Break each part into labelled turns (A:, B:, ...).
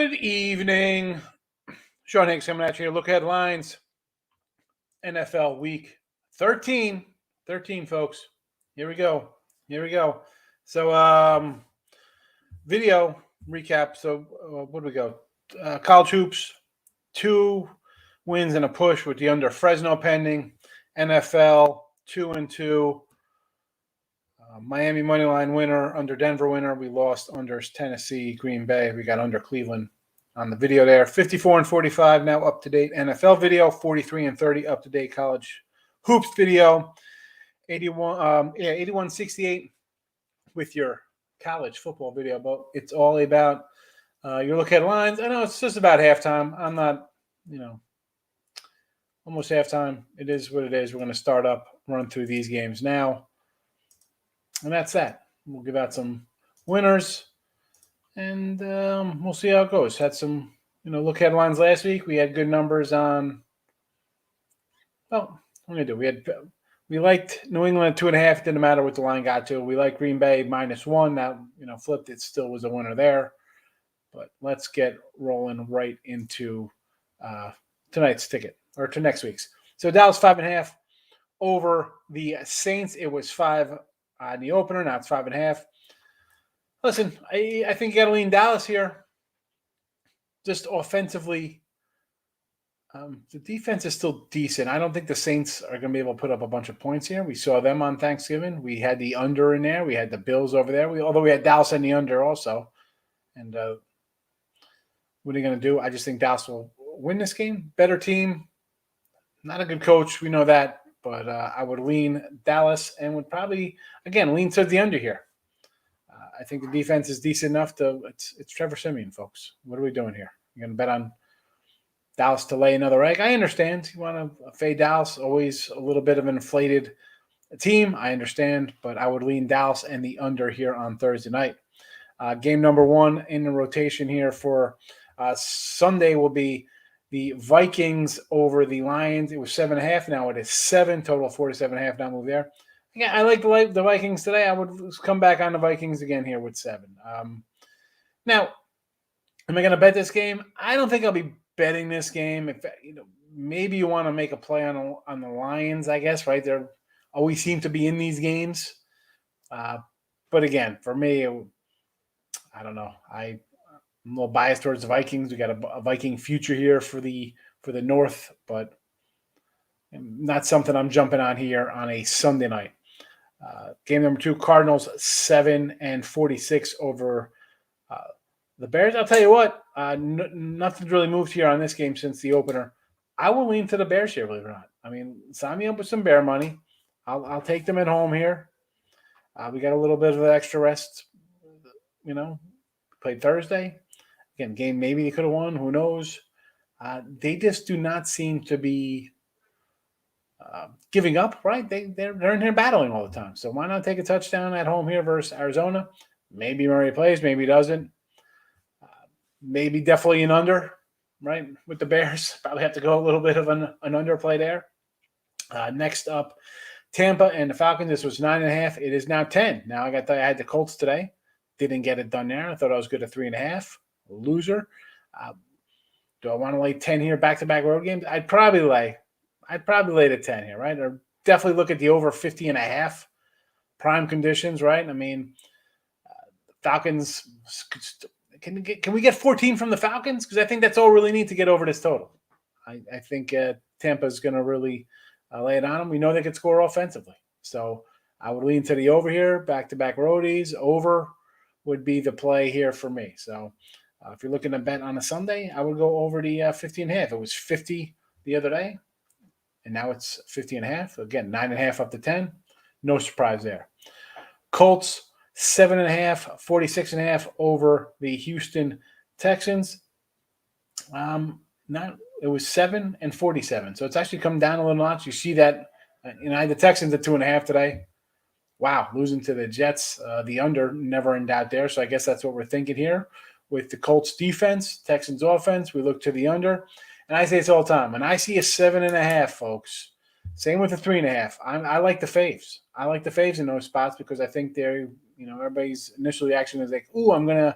A: Good evening. Sean Hicks coming at you. Look headlines. NFL Week 13. 13, folks. Here we go. So, video recap. So, what do we go? College hoops, 2 wins and a push with the under Fresno pending. NFL, 2-2. Miami moneyline winner, under Denver winner. We lost under Tennessee, Green Bay. We got under Cleveland on the video there. 54-45 now up to date NFL video. 43-30 up to date college hoops video. 81-68 with your college football video. But it's all about your look headlines. I know it's just about halftime. I'm not, almost halftime. It is what it is. We're going to start up, run through these games now. And that's that. We'll give out some winners, and we'll see how it goes. Had some, look headlines last week. We had good numbers on. Well, what did we do? We liked New England at 2.5. Didn't matter what the line got to. We liked Green Bay -1. That flipped. It still was a winner there. But let's get rolling right into tonight's ticket, or to next week's. So Dallas 5.5 over the Saints. It was 5. In the opener, now it's 5.5. Listen, I think you got to lean Dallas here. Just offensively, the defense is still decent. I don't think the Saints are going to be able to put up a bunch of points here. We saw them on Thanksgiving. We had the under in there. We had the Bills over there. Although we had Dallas in the under also. And what are you going to do? I just think Dallas will win this game. Better team. Not a good coach. We know that. But I would lean Dallas and would probably, again, lean to the under here. I think the defense is decent enough to – it's Trevor Siemian, folks. What are we doing here? You're going to bet on Dallas to lay another egg? I understand. You want to fade Dallas, always a little bit of an inflated team. I understand. But I would lean Dallas and the under here on Thursday night. Game number 1 in the rotation here for Sunday will be – the Vikings over the Lions. It was 7.5. Now it is 7. Total 47.5. Now move there. Yeah, I like the Vikings today. I would come back on the Vikings again here with 7. Now, am I going to bet this game? I don't think I'll be betting this game. If maybe you want to make a play on the Lions, I guess, right? They always seem to be in these games. But again, for me, I don't know. I'm a little biased towards the Vikings. We got a Viking future here for the North, but not something I'm jumping on here on a Sunday night. Game number 2, Cardinals 7-46 over the Bears. I'll tell you what, nothing's really moved here on this game since the opener. I will lean to the Bears here, believe it or not. I mean, sign me up with some Bear money. I'll take them at home here. We got a little bit of an extra rest, played Thursday. Again, game maybe they could have won. Who knows? They just do not seem to be giving up, right? They're in here battling all the time. So why not take a touchdown at home here versus Arizona? Maybe Murray plays, maybe he doesn't. Maybe definitely an under, right, with the Bears. Probably have to go a little bit of an underplay there. Next up, Tampa and the Falcons. This was 9.5. It is now 10. Now I had the Colts today. Didn't get it done there. I thought I was good at 3.5. Loser. Do I want to lay 10 here, back-to-back road games? I'd probably lay the 10 here, right? Or definitely look at the over 50.5 prime conditions, right? I mean, Falcons. Can we get 14 from the Falcons? Because I think that's all we really need to get over this total. I think Tampa's going to really lay it on them. We know they could score offensively, so I would lean to the over here. Back-to-back roadies over would be the play here for me. So if you're looking to bet on a Sunday, I would go over the 50.5. It was 50 the other day, and now it's 50.5. Again, 9.5 up to 10. No surprise there. Colts 7.5, 46.5 over the Houston Texans. It was 7-47, so it's actually come down a little notch. You see that? I had the Texans at 2.5 today. Wow, losing to the Jets, the under, never in doubt there. So I guess that's what we're thinking here. With the Colts defense, Texans offense, we look to the under. And I say this all the time. When I see a 7.5, folks, same with the 3.5. I like the faves. I like the faves in those spots because I think everybody's initial reaction is like, ooh, I'm going to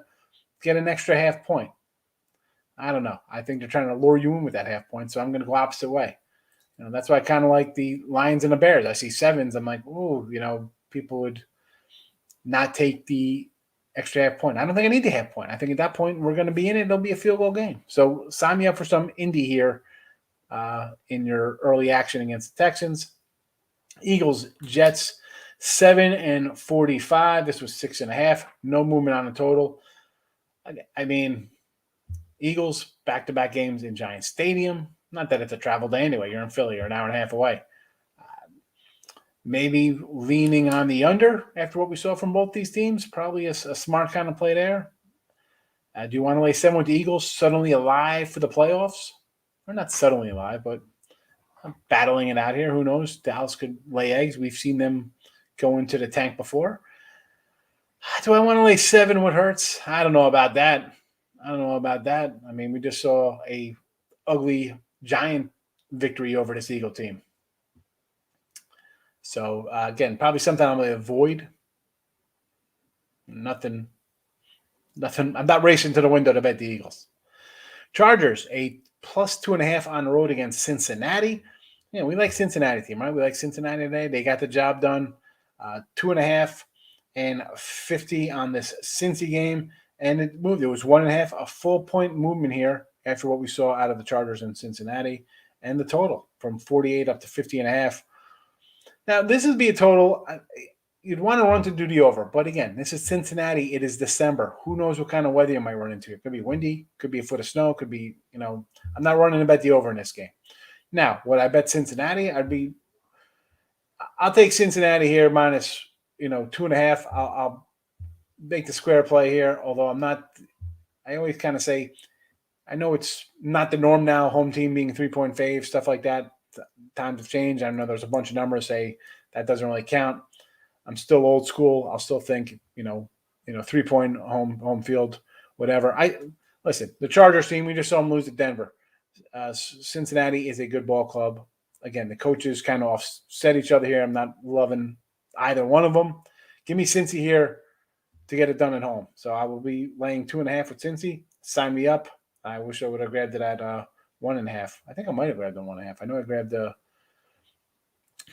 A: get an extra half point. I don't know. I think they're trying to lure you in with that half point, so I'm going to go opposite way. That's why I kind of like the Lions and the Bears. I see sevens. I'm like, ooh, people would not take the extra half point. I don't think I need the half point. I think at that point we're going to be in it. It'll be a field goal game. So sign me up for some Indy here in your early action against the Texans. Eagles, Jets, 7-45. This was 6.5. No movement on the total. I mean, Eagles back-to-back games in Giant Stadium. Not that it's a travel day anyway. You're in Philly. You're an hour and a half away. Maybe leaning on the under after what we saw from both these teams. Probably a smart kind of play there. Do you want to lay 7 with the Eagles suddenly alive for the playoffs? Or not suddenly alive, but battling it out here. Who knows? Dallas could lay eggs. We've seen them go into the tank before. Do I want to lay 7 with Hurts? I don't know about that. I mean, we just saw a ugly Giant victory over this Eagle team. So, again, probably something I'm going to avoid. Nothing. I'm not racing to the window to bet the Eagles. Chargers, a plus 2.5 on the road against Cincinnati. We like Cincinnati team, right? We like Cincinnati today. They got the job done. 2.5 and 50 on this Cincy game. And it moved. It was 1.5, a full point movement here after what we saw out of the Chargers in Cincinnati. And the total from 48 up to 50.5. Now, this would be a total. You'd want to run to do the over. But again, this is Cincinnati. It is December. Who knows what kind of weather you might run into? It could be windy. Could be a foot of snow. Could be, I'm not running to bet the over in this game. Now, would I bet Cincinnati? I'll take Cincinnati here minus, 2.5. I'll make the square play here, although I always kind of say, I know it's not the norm now, home team being 3-point fave, stuff like that. Times have changed. I know there's a bunch of numbers say that doesn't really count. I'm still old school. I'll still think, 3-point home field, whatever. Listen, the Chargers team, we just saw them lose to Denver. Cincinnati is a good ball club. Again, the coaches kind of offset each other here. I'm not loving either one of them. Give me Cincy here to get it done at home. So I will be laying 2.5 with Cincy. Sign me up. I wish I would have grabbed it at 1.5. I think I might have grabbed the 1.5. I know I grabbed a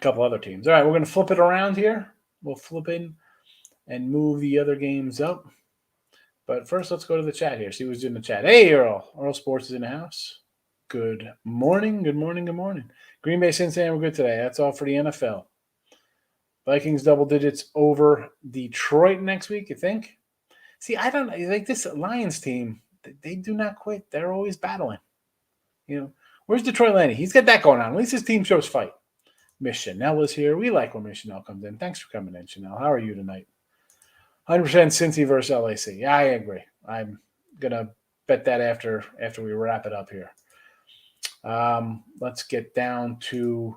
A: couple other teams. All right, we're going to flip it around here. We'll flip in and move the other games up. But first, let's go to the chat here. See who's in the chat. Hey, Earl. Earl Sports is in the house. Good morning. Green Bay, Cincinnati, we're good today. That's all for the NFL. Vikings double digits over Detroit next week, you think? See, I don't like this Lions team. They do not quit. They're always battling. Where's Detroit landing? He's got that going on. At least his team shows fight. Miss Chanel is here. We like when Miss Chanel comes in. Thanks for coming in, Chanel. How are you tonight? 100% Cincy versus LAC. Yeah, I agree. I'm going to bet that after we wrap it up here. Let's get down to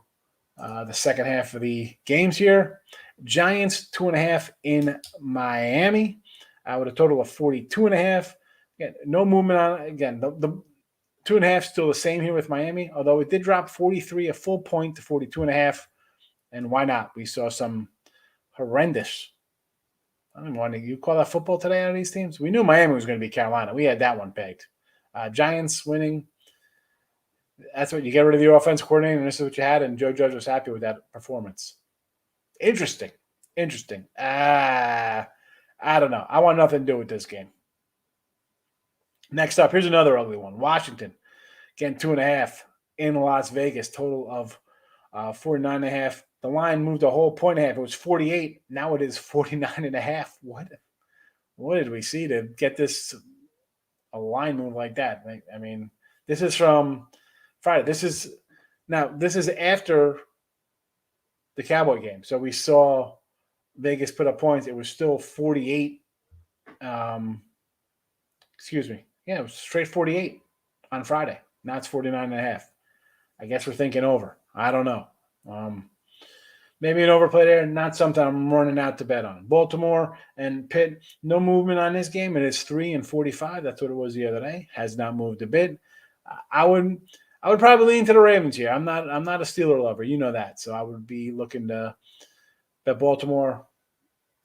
A: the second half of the games here. Giants 2.5 in Miami with a total of 42.5. Again, no movement on it. Again, the 2.5 still the same here with Miami, although it did drop 43, a full point to 42.5. And why not? We saw some horrendous. I don't want to. You call that football today out of these teams? We knew Miami was going to be Carolina. We had that one pegged. Giants winning. That's what you get rid of your offense coordinator, and this is what you had. And Joe Judge was happy with that performance. Interesting. I don't know. I want nothing to do with this game. Next up, here's another ugly one. Washington, again, 2.5 in Las Vegas, total of 49.5. The line moved a whole point and a half. It was 48. Now it is 49.5. What did we see to get this a line move like that? I mean, this is from Friday. This is after the Cowboy game. So we saw Vegas put up points. It was still 48. Excuse me. Yeah, it was straight 48 on Friday. Now it's 49.5. I guess we're thinking over. I don't know. Maybe an overplay there. Not something I'm running out to bet on. Baltimore and Pitt, no movement on this game. It is 3-45. That's what it was the other day. Has not moved a bit. I would probably lean to the Ravens here. I'm not a Steeler lover. You know that. So I would be looking to bet Baltimore.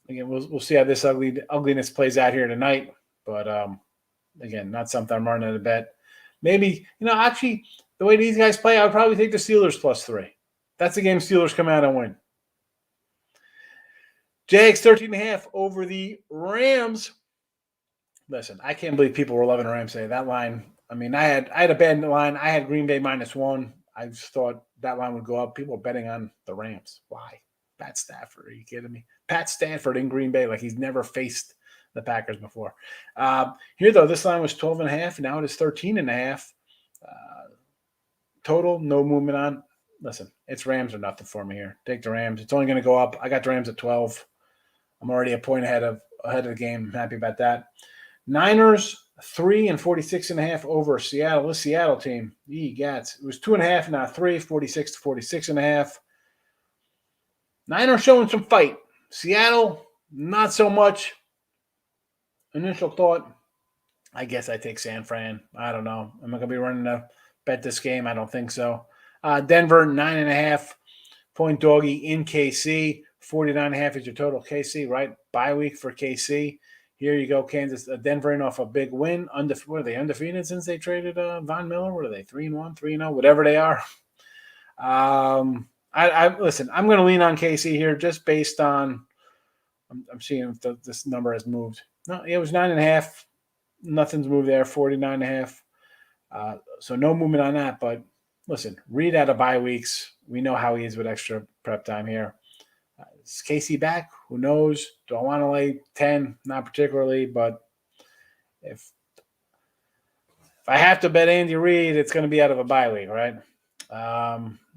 A: Again, we'll see how this ugliness plays out here tonight. But again, not something I'm running to bet. Maybe, actually, the way these guys play, I would probably take the Steelers +3. That's the game Steelers come out and win. Jags 13.5 over the Rams. Listen, I can't believe people were loving Rams today. That line, I mean, I had a bad line. I had Green Bay -1. I just thought that line would go up. People were betting on the Rams. Why? Pat Stafford. Are you kidding me? Pat Stafford in Green Bay, like he's never faced the Packers before. Here, though, this line was 12.5. Now it is 13.5. Total, no movement on. Listen, it's Rams or nothing for me here. Take the Rams. It's only going to go up. I got the Rams at 12. I'm already a point ahead of the game. I'm happy about that. Niners 3 and 46.5 over Seattle. This Seattle team, gats. It was 2.5, now 3, 46 to 46.5. Niners showing some fight. Seattle, not so much. Initial thought, I guess I take San Fran. I don't know. Am I going to be running a bet this game? I don't think so. Denver 9.5 point doggy in KC. 49.5 is your total. KC, right? Bye week for KC. Here you go, Kansas. Denver in off a big win. What are they, undefeated since they traded Von Miller? What are they, 3-1, 3-0, whatever they are? Listen, I'm going to lean on KC here just based on I'm seeing if this number has moved. No, it was 9.5. Nothing's moved there, 49.5. So no movement on that. But listen, Reed out of bye weeks. We know how he is with extra prep time here. Is Casey back? Who knows? Do I want to lay 10? Not particularly, but if I have to bet Andy Reid, it's going to be out of a bye week, right?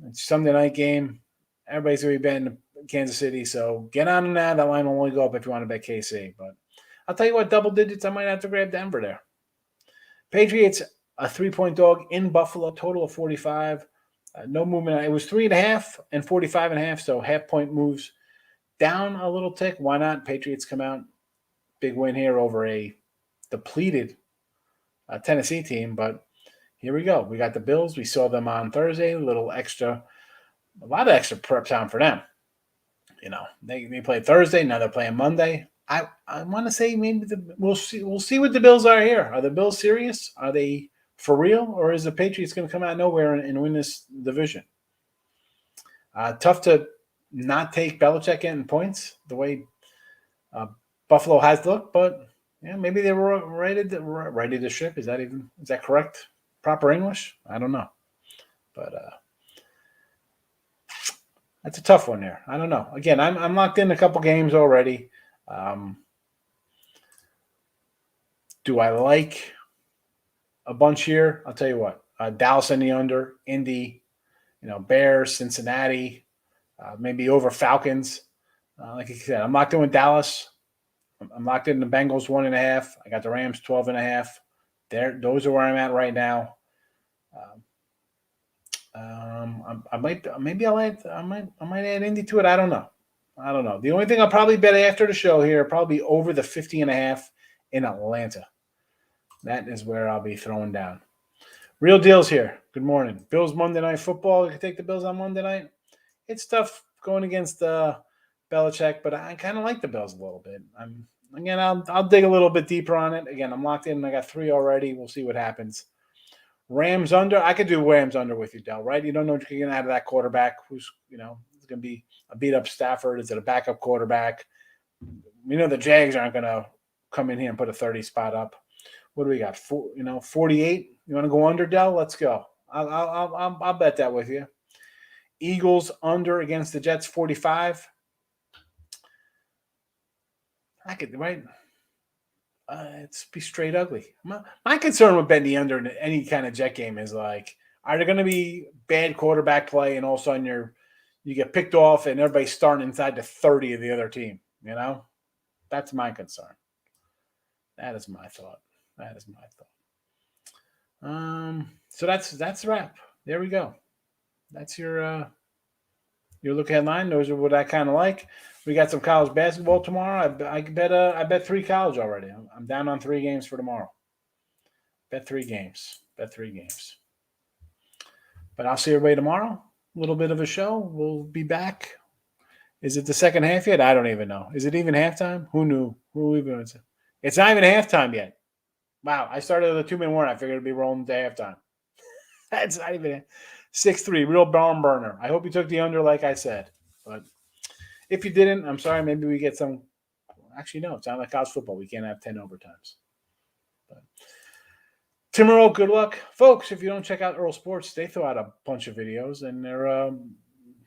A: It's Sunday night game. Everybody's going to be betting Kansas City, so get on that. That line will only go up if you want to bet KC. But I'll tell you what, double digits, I might have to grab Denver there. Patriots, a 3-point dog in Buffalo, total of 45. No movement. It was 3.5 and 45.5, so half-point moves down a little tick. Why not? Patriots come out. Big win here over a depleted Tennessee team. But here we go. We got the Bills. We saw them on Thursday. A lot of extra prep time for them. They played Thursday. Now they're playing Monday. I want to say maybe we'll see what the Bills are here. Are the Bills serious? Are they for real? Or is the Patriots going to come out of nowhere and win this division? Tough to not take Belichick getting points the way Buffalo has looked, but maybe they were ready to ship. Is that correct? Proper English? I don't know, but that's a tough one there. I don't know. Again, I'm locked in a couple games already. Do I like a bunch here? I'll tell you what. Dallas in the under, Indy, Bears, Cincinnati. Maybe over Falcons. Like I said, I'm locked in with Dallas. I'm locked in the Bengals 1.5. I got the Rams 12.5. Those are where I'm at right now. I might add Indy to it. I don't know. The only thing I'll probably bet after the show here probably over the 50.5 in Atlanta. That is where I'll be throwing down. Real deals here. Good morning. Bills Monday Night Football. You can take the Bills on Monday night. It's tough going against Belichick, but I kind of like the Bills a little bit. I'll dig a little bit deeper on it. Again, I'm locked in. I got 3 already. We'll see what happens. Rams under. I could do Rams under with you, Del, right? You don't know what you're getting out of that quarterback who's, it's going to be a beat-up Stafford. Is it a backup quarterback? The Jags aren't going to come in here and put a 30 spot up. What do we got? 48? You want to go under, Del? Let's go. I'll bet that with you. Eagles under against the Jets 45. I could, right? It's be straight ugly. My concern with betting the under in any kind of Jet game is like, are there going to be bad quarterback play and all of a sudden you get picked off and everybody's starting inside the 30 of the other team? That's my concern. That is my thought. So that's the wrap. There we go. That's your Lookahead line. Those are what I kind of like. We got some college basketball tomorrow. I bet 3 college already. I'm down on 3 games for tomorrow. Bet 3 games. But I'll see everybody tomorrow. A little bit of a show. We'll be back. Is it the second half yet? I don't even know. Is it even halftime? Who knew? It's not even halftime yet. Wow, I started with a 2-minute warning. I figured it'd be rolling day halftime. That's not even 6-3, real barn burner. I hope you took the under, like I said. But if you didn't, I'm sorry. Maybe we get some. Actually, no, it's not like college football. We can't have 10 overtimes. But Tim Earl, good luck. Folks, if you don't check out Earl Sports, they throw out a bunch of videos, and they're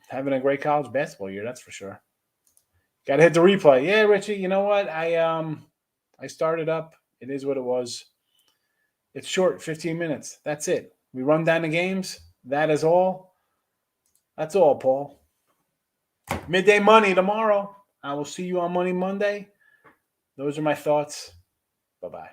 A: having a great college basketball year, that's for sure. Got to hit the replay. Yeah, Richie, you know what? I started up. It is what it was. It's short, 15 minutes. That's it. We run down the games. That is all. That's all, Paul. Midday money tomorrow. I will see you on Monday. Those are my thoughts. Bye-bye.